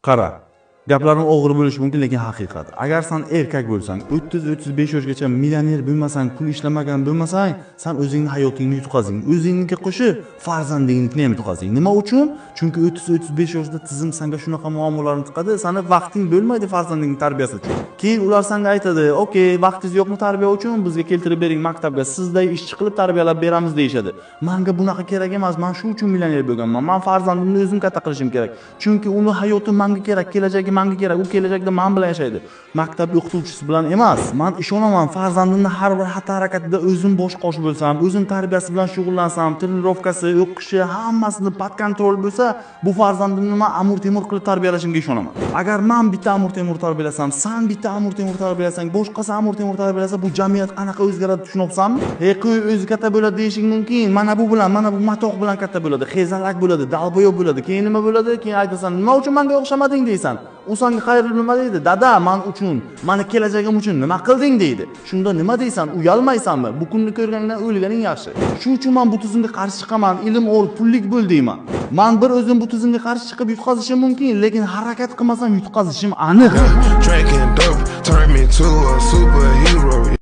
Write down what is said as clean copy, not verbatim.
Qara. Gaplarim og'ir bo'lishi mumkin, lekin haqiqat. Agar sen erkak bo'lsang, 30-35 yoshgacha millioner bo'lmasang, pul ishlamagan bo'lmasang, sen o'zingning hayotingni yutqazing. O'zingniki qo'shib, farzandingnikini ham yutqazing. Nima uchun? Chunki 30-35 yoshda tizim senga shunaqa muammolarni tiqadi, seni vaqting bo'lmaydi farzandingning tarbiyasi uchun. Keyin ular senga aytadi: "Okey, vaqtingiz yo'qmi tarbiya uchun? Bizga keltirib bering maktabga, sizday ishchi qilib tarbiyalab beramiz" deyshadi. Menga bunaqa kerak emas. Men shu uchun millioner bo'lganman. Men farzandimni o'zim katta qilishim kerak. Chunki uni hayoti menga kerak, kelajagi menga kerak. U kelajakda men bilan yashaydi. Maktab o'qituvchisi bilan emas. Men ishonaman, farzandimni har bir xatti harakatida o'zim bosh qosh bo'lsam, o'zim tarbiyasi bilan shug'ullansam, trenirovkasi, o'qishi, hammasini pod kontrol bo'lsa, bu farzandimni men Amur Temur qilib tarbiyalashimga ishonaman. Agar men bitta Amur Temur tarbiyalasam, sen bitta Amur Temur tarbiyalasang, boshqasi Amur Temur tarbiyalasa, bu jamiyat qanaqa o'zgaradi tushunibsanmi? Qo'y o'zi katta bo'ladi deyishing mumkin. Mana bu bilan, mana bu matoq bilan katta bo'ladi, xezalak bo'ladi, dalboyoq bo'ladi. Keyin nima bo'ladi? Keyin aytasan, "Nima uchun menga o'xshamading?" deysan. U senga xayrli nima deydi? "Dada, men uchun, meni kelajagim uchun nima qilding?" deydi. Shunda nima deysan? Uyalmaysanmi? Bu kunni ko'rganingdan o'lganing yaxshi. Shu uchun men bu tizimga qarshi chiqaman. Ilm ol, pullik bo'l deyman. Men bir o'zim bu tizimga qarshi chiqib yutqazishim mumkin, lekin harakat qilmasam yutqazishim aniq. Drinking dope turned me to a superhero.